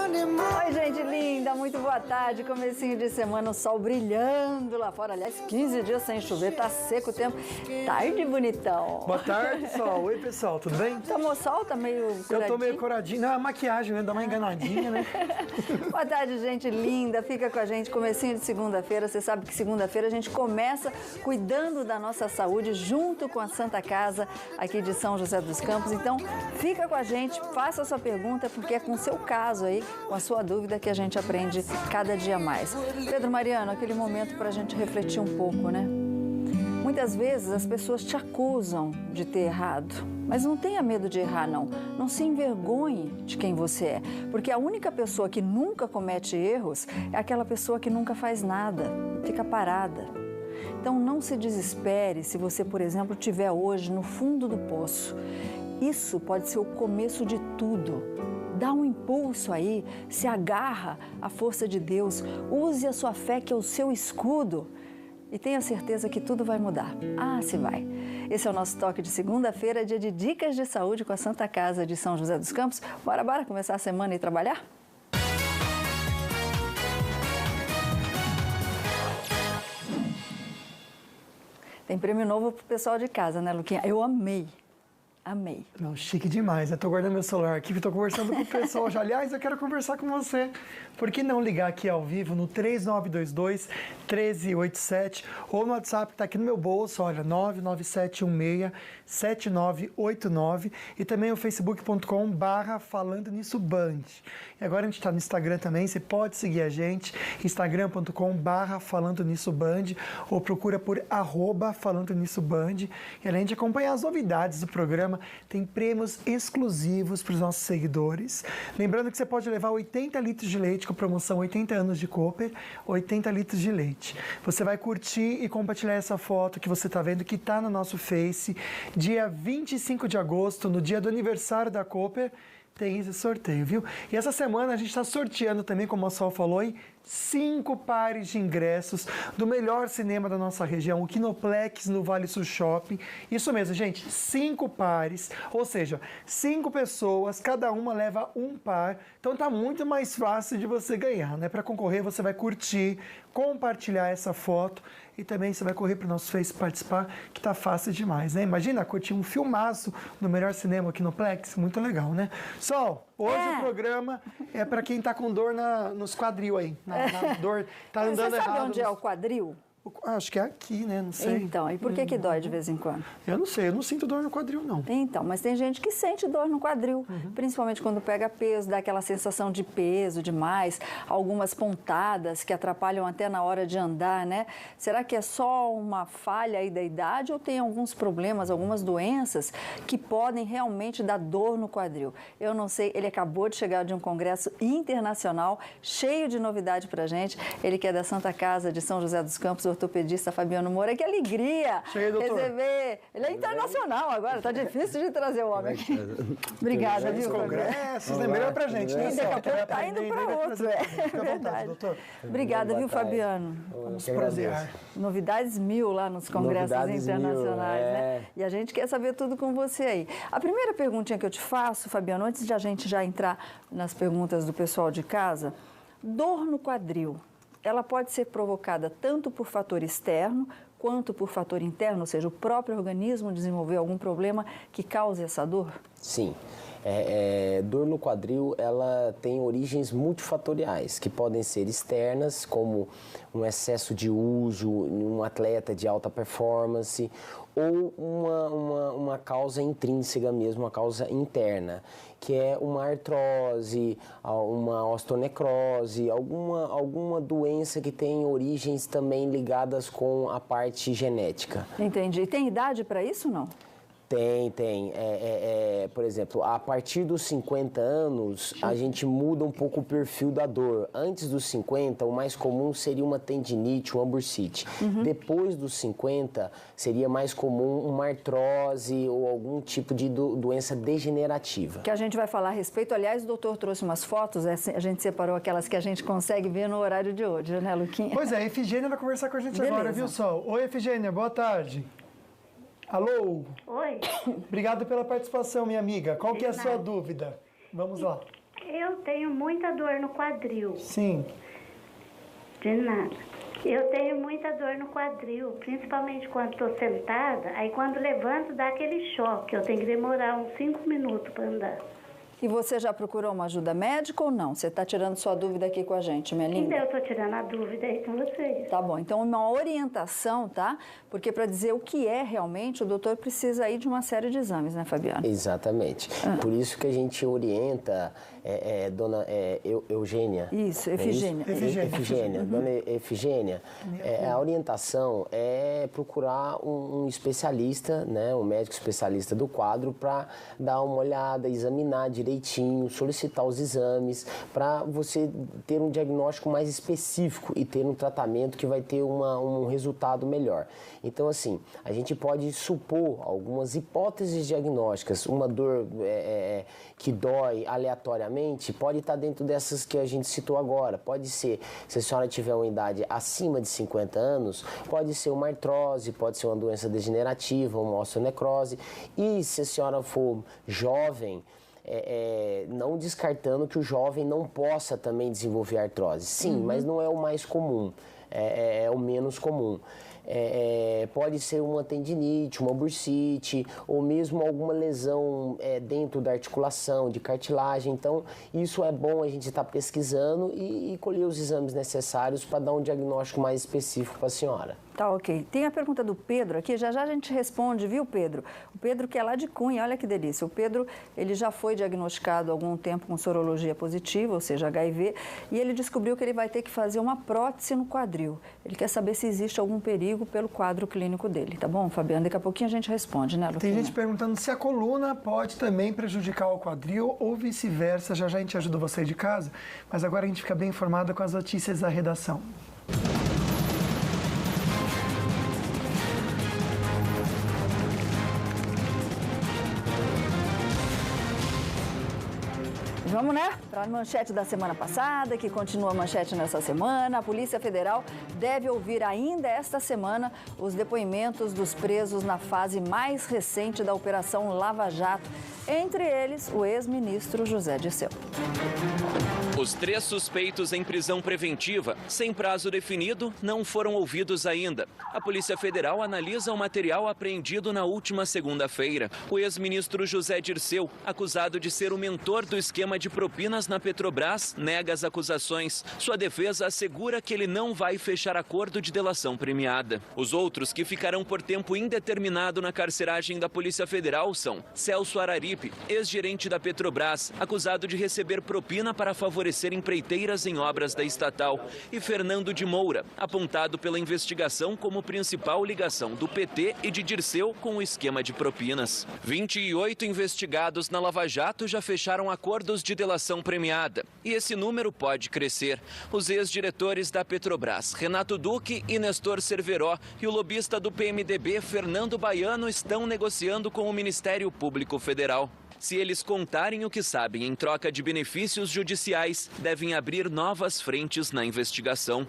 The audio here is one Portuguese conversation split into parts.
Oi, gente linda, muito boa tarde, comecinho de semana, o sol brilhando lá fora, aliás, 15 dias sem chover, tá seco o tempo, tarde bonitão. Boa tarde, Sol. Oi, pessoal, tudo bem? Tomou sol, tá meio coradinho? Eu tô meio coradinho, não, a maquiagem, né, dá uma enganadinha, né? Boa tarde, gente linda, fica com a gente, comecinho de segunda-feira, você sabe que segunda-feira a gente começa cuidando da nossa saúde junto com a Santa Casa aqui de São José dos Campos, então fica com a gente, faça a sua pergunta, porque é com o seu caso aí, com a sua dúvida que a gente aprende cada dia mais. Pedro Mariano, aquele momento para a gente refletir um pouco, né? Muitas vezes as pessoas te acusam de ter errado, mas não tenha medo de errar, não. Não se envergonhe de quem você é, porque a única pessoa que nunca comete erros é aquela pessoa que nunca faz nada, fica parada. Então não se desespere se você, por exemplo, estiver hoje no fundo do poço. Isso pode ser o começo de tudo. Dá um impulso aí, se agarra à força de Deus, use a sua fé que é o seu escudo e tenha certeza que tudo vai mudar. Ah, se vai! Esse é o nosso toque de segunda-feira, dia de dicas de saúde com a Santa Casa de São José dos Campos. Bora começar a semana e trabalhar? Tem prêmio novo pro pessoal de casa, né, Luquinha? Eu amei. Amei. Não, chique demais. Eu tô guardando meu celular aqui, tô conversando com o pessoal já. Aliás, eu quero conversar com você. Por que não ligar aqui ao vivo no 3922-1387 ou no WhatsApp que tá aqui no meu bolso, olha, 99716-7989 e também o facebook.com/falando nisso Band. E agora a gente tá no Instagram também, você pode seguir a gente, instagram.com/falando nisso Band ou procura por @falando nisso Band. E além de acompanhar as novidades do programa, tem prêmios exclusivos para os nossos seguidores. Lembrando que você pode levar 80 litros de leite com a promoção 80 anos de Cooper, 80 litros de leite. Você vai curtir e compartilhar essa foto que você está vendo, que está no nosso Face, dia 25 de agosto, no dia do aniversário da Cooper, tem esse sorteio, viu? E essa semana a gente está sorteando também, como a Sol falou, 5 pares de ingressos do melhor cinema da nossa região, o Kinoplex no Vale Sul Shopping. Isso mesmo, gente, 5 pares, ou seja, 5 pessoas, cada uma leva um par. Então tá muito mais fácil de você ganhar, né? Para concorrer, você vai curtir, compartilhar essa foto e também você vai correr para o nosso Face participar, que tá fácil demais, né? Imagina curtir um filmaço no melhor cinema aqui no Plex, muito legal, né? Sol, hoje o programa é para quem tá com dor nos quadril aí, na dor, tá andando errado. Você sabe onde é o quadril? Acho que é aqui, né? Não sei. Então, e por que dói de vez em quando? Eu não sei, eu não sinto dor no quadril, não. Então, mas tem gente que sente dor no quadril, principalmente quando pega peso, dá aquela sensação de peso demais, algumas pontadas que atrapalham até na hora de andar, né? Será que é só uma falha aí da idade ou tem alguns problemas, algumas doenças que podem realmente dar dor no quadril? Eu não sei, ele acabou de chegar de um congresso internacional, cheio de novidade pra gente, ele que é da Santa Casa de São José dos Campos, ortopedista Fabiano Moura, que alegria receber. Ele é internacional agora, tá difícil de trazer o homem aqui. Obrigada, viu? Congressos, né? Melhor pra gente, né? Daqui a pouco tá indo para outro, Fica à vontade, doutor. Obrigada, viu, Fabiano? Vamos prazer. Novidades 1000 lá nos congressos internacionais, né? E a gente quer saber tudo com você aí. A primeira perguntinha que eu te faço, Fabiano, antes de a gente já entrar nas perguntas do pessoal de casa, dor no quadril. Ela pode ser provocada tanto por fator externo quanto por fator interno, ou seja, o próprio organismo desenvolveu algum problema que cause essa dor? Sim. Dor no quadril, ela tem origens multifatoriais, que podem ser externas, como um excesso de uso em um atleta de alta performance, ou uma causa intrínseca mesmo, uma causa interna, que é uma artrose, uma osteonecrose, alguma doença que tem origens também ligadas com a parte genética. Entendi. E tem idade para isso, não? Tem. Por exemplo, a partir dos 50 anos, a gente muda um pouco o perfil da dor. Antes dos 50, o mais comum seria uma tendinite, uma bursite. Depois dos 50, seria mais comum uma artrose ou algum tipo de doença degenerativa. Que a gente vai falar a respeito. Aliás, o doutor trouxe umas fotos, a gente separou aquelas que a gente consegue ver no horário de hoje, né, Luquinha? Pois é, a Efigênia vai conversar com a gente agora, viu, Sol? Oi, Efigênia, boa tarde. Alô? Oi. Obrigado pela participação, minha amiga. Qual que é a sua dúvida? Vamos lá. Eu tenho muita dor no quadril. Sim. De nada. Eu tenho muita dor no quadril, principalmente quando estou sentada. Aí quando levanto dá aquele choque. Eu tenho que demorar uns 5 minutos para andar. E você já procurou uma ajuda médica ou não? Você está tirando sua dúvida aqui com a gente, minha linda? Então, eu estou tirando a dúvida aí com vocês. Tá bom, então uma orientação, tá? Porque para dizer o que é realmente, o doutor precisa aí de uma série de exames, né, Fabiana? Exatamente. Por isso que a gente orienta dona Eugênia. Isso, Efigênia. Efigênia. Dona Efigênia, a orientação é procurar um especialista, né, um médico especialista do quadro para dar uma olhada, examinar direitinho, solicitar os exames, para você ter um diagnóstico mais específico e ter um tratamento que vai ter um resultado melhor. Então, assim, a gente pode supor algumas hipóteses diagnósticas. Uma dor que dói aleatoriamente pode estar dentro dessas que a gente citou agora. Pode ser, se a senhora tiver uma idade acima de 50 anos, pode ser uma artrose, pode ser uma doença degenerativa, uma osteonecrose. E se a senhora for jovem, não descartando que o jovem não possa também desenvolver artrose. Sim, mas não é o mais comum, é o menos comum. Pode ser uma tendinite, uma bursite, ou mesmo alguma lesão dentro da articulação, de cartilagem. Então, isso é bom a gente estar pesquisando e colher os exames necessários para dar um diagnóstico mais específico para a senhora. Tá, ok. Tem a pergunta do Pedro aqui, já a gente responde, viu, Pedro? O Pedro que é lá de Cunha, olha que delícia. O Pedro, ele já foi diagnosticado há algum tempo com sorologia positiva, ou seja, HIV, e ele descobriu que ele vai ter que fazer uma prótese no quadril. Ele quer saber se existe algum perigo pelo quadro clínico dele, tá bom, Fabiana? Daqui a pouquinho a gente responde, né, Luquinha? Tem gente perguntando se a coluna pode também prejudicar o quadril ou vice-versa. Já a gente ajuda você de casa, mas agora a gente fica bem informado com as notícias da redação. Vamos, né? Para a manchete da semana passada, que continua a manchete nessa semana. A Polícia Federal deve ouvir ainda esta semana os depoimentos dos presos na fase mais recente da Operação Lava Jato. Entre eles, o ex-ministro José Dirceu. Os 3 suspeitos em prisão preventiva, sem prazo definido, não foram ouvidos ainda. A Polícia Federal analisa o material apreendido na última segunda-feira. O ex-ministro José Dirceu, acusado de ser o mentor do esquema de propinas na Petrobras, nega as acusações. Sua defesa assegura que ele não vai fechar acordo de delação premiada. Os outros que ficarão por tempo indeterminado na carceragem da Polícia Federal são Celso Araripe, ex-gerente da Petrobras, acusado de receber propina para favorecer empreiteiras em obras da estatal, e Fernando de Moura, apontado pela investigação como principal ligação do PT e de Dirceu com o esquema de propinas. 28 investigados na Lava Jato já fecharam acordos de delação premiada, e esse número pode crescer. Os ex-diretores da Petrobras, Renato Duque e Nestor Cerveró, e o lobista do PMDB, Fernando Baiano, estão negociando com o Ministério Público Federal. Se eles contarem o que sabem em troca de benefícios judiciais, devem abrir novas frentes na investigação.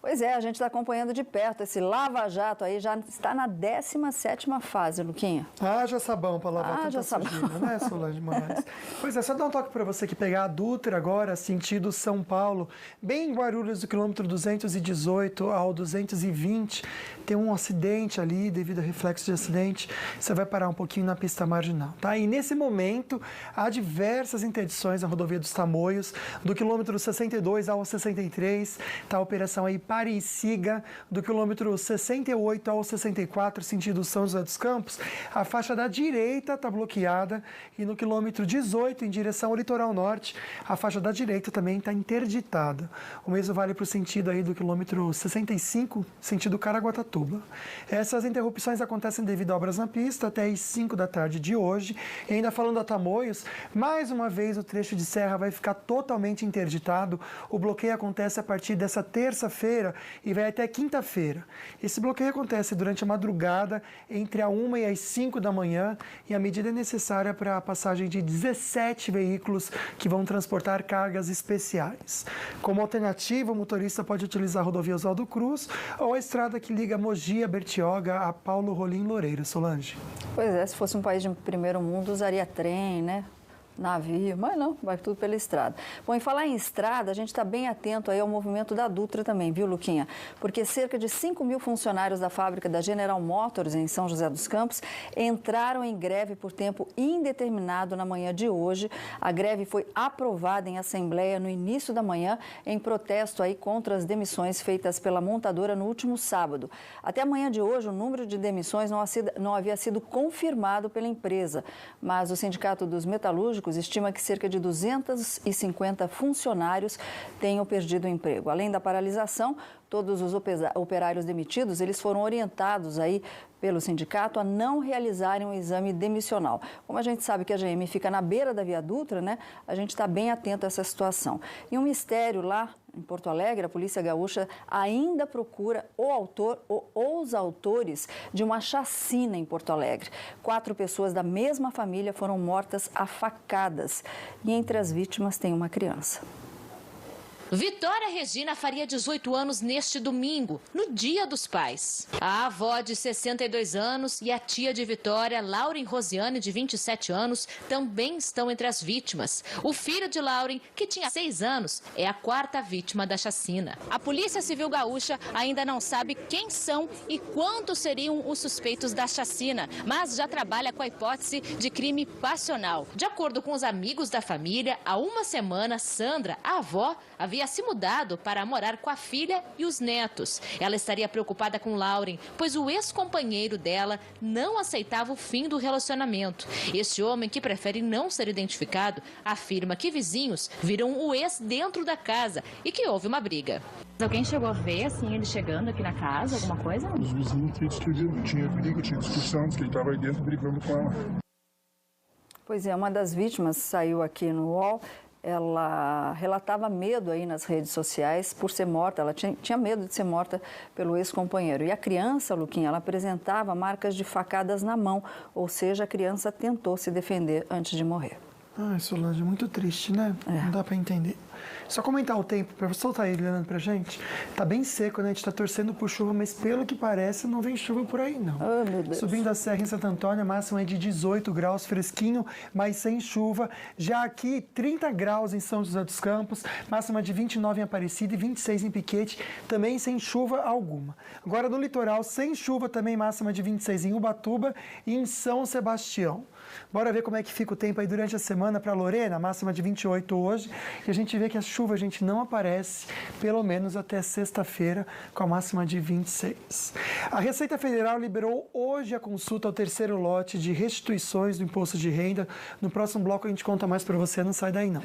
Pois é, a gente está acompanhando de perto. Esse Lava Jato aí já está na 17ª fase, Luquinha. Haja sabão para lavar tanta sujeira, né, Solange Moraes? Pois é, só dar um toque para você que pegar a Dutra agora, sentido São Paulo, bem em Guarulhos, do quilômetro 218 ao 220, tem um acidente ali, devido a reflexo de acidente, você vai parar um pouquinho na pista marginal, tá? E nesse momento, há diversas interdições na rodovia dos Tamoios, do quilômetro 62 ao 63, tá a operação aí Pare e Siga, do quilômetro 68 ao 64, sentido São José dos Campos, a faixa da direita está bloqueada e no quilômetro 18, em direção ao litoral norte, a faixa da direita também está interditada. O mesmo vale para o sentido aí do quilômetro 65, sentido Caraguatatuba. Essas interrupções acontecem devido a obras na pista até às 5 da tarde de hoje. E ainda falando a Tamoios, mais uma vez o trecho de serra vai ficar totalmente interditado. O bloqueio acontece a partir dessa terça-feira e vai até quinta-feira. Esse bloqueio acontece durante a madrugada, entre a 1 e as 5 da manhã, e a medida é necessária para a passagem de 17 veículos que vão transportar cargas especiais. Como alternativa, o motorista pode utilizar a rodovia Oswaldo Cruz ou a estrada que liga Mogi a Bertioga a Paulo Rolim Loureiro. Solange. Pois é, se fosse um país de primeiro mundo, usaria trem, né? navio, mas não, vai tudo pela estrada. Bom, em falar em estrada, a gente está bem atento aí ao movimento da Dutra também, viu, Luquinha? Porque cerca de 5.000 funcionários da fábrica da General Motors, em São José dos Campos, entraram em greve por tempo indeterminado na manhã de hoje. A greve foi aprovada em assembleia no início da manhã, em protesto aí contra as demissões feitas pela montadora no último sábado. Até a manhã de hoje, o número de demissões não havia sido confirmado pela empresa, mas o Sindicato dos Metalúrgicos estima que cerca de 250 funcionários tenham perdido o emprego. Além da paralisação, todos os operários demitidos, eles foram orientados aí pelo sindicato a não realizarem um exame demissional. Como a gente sabe que a GM fica na beira da Via Dutra, né? A gente está bem atento a essa situação. E um mistério lá em Porto Alegre, a Polícia Gaúcha ainda procura o autor ou os autores de uma chacina em Porto Alegre. 4 pessoas da mesma família foram mortas a facadas e entre as vítimas tem uma criança. Vitória Regina faria 18 anos neste domingo, no Dia dos Pais. A avó de 62 anos e a tia de Vitória, Lauren Rosiane, de 27 anos, também estão entre as vítimas. O filho de Lauren, que tinha 6 anos, é a 4ª vítima da chacina. A Polícia Civil Gaúcha ainda não sabe quem são e quantos seriam os suspeitos da chacina, mas já trabalha com a hipótese de crime passional. De acordo com os amigos da família, há uma semana, Sandra, a avó, havia se mudado para morar com a filha e os netos. Ela estaria preocupada com Lauren, pois o ex-companheiro dela não aceitava o fim do relacionamento. Este homem, que prefere não ser identificado, afirma que vizinhos viram o ex dentro da casa e que houve uma briga. Alguém chegou a ver, assim, ele chegando aqui na casa, alguma coisa? Os vizinhos que tinha briga, tinha discussão, que ele estava aí dentro brigando com ela. Pois é, uma das vítimas saiu aqui no UOL. Ela relatava medo aí nas redes sociais por ser morta, ela tinha medo de ser morta pelo ex-companheiro. E a criança, Luquinha, ela apresentava marcas de facadas na mão, ou seja, a criança tentou se defender antes de morrer. Ai, Solange, muito triste, né? Não dá pra entender. Só comentar o tempo, para você soltar ele olhando pra gente. Tá bem seco, né? A gente tá torcendo por chuva, mas pelo que parece, não vem chuva por aí, não. Oh, meu Deus. Subindo a serra em Santo Antônio, a máxima é de 18 graus, fresquinho, mas sem chuva. Já aqui, 30 graus em São José dos Campos, máxima de 29 em Aparecida e 26 em Piquete, também sem chuva alguma. Agora, no litoral, sem chuva também, máxima de 26 em Ubatuba e em São Sebastião. Bora ver como é que fica o tempo aí durante a semana para Lorena, máxima de 28 hoje. E a gente vê que a chuva, gente, não aparece, pelo menos até sexta-feira, com a máxima de 26. A Receita Federal liberou hoje a consulta ao 3º lote de restituições do imposto de renda. No próximo bloco a gente conta mais para você, não sai daí não.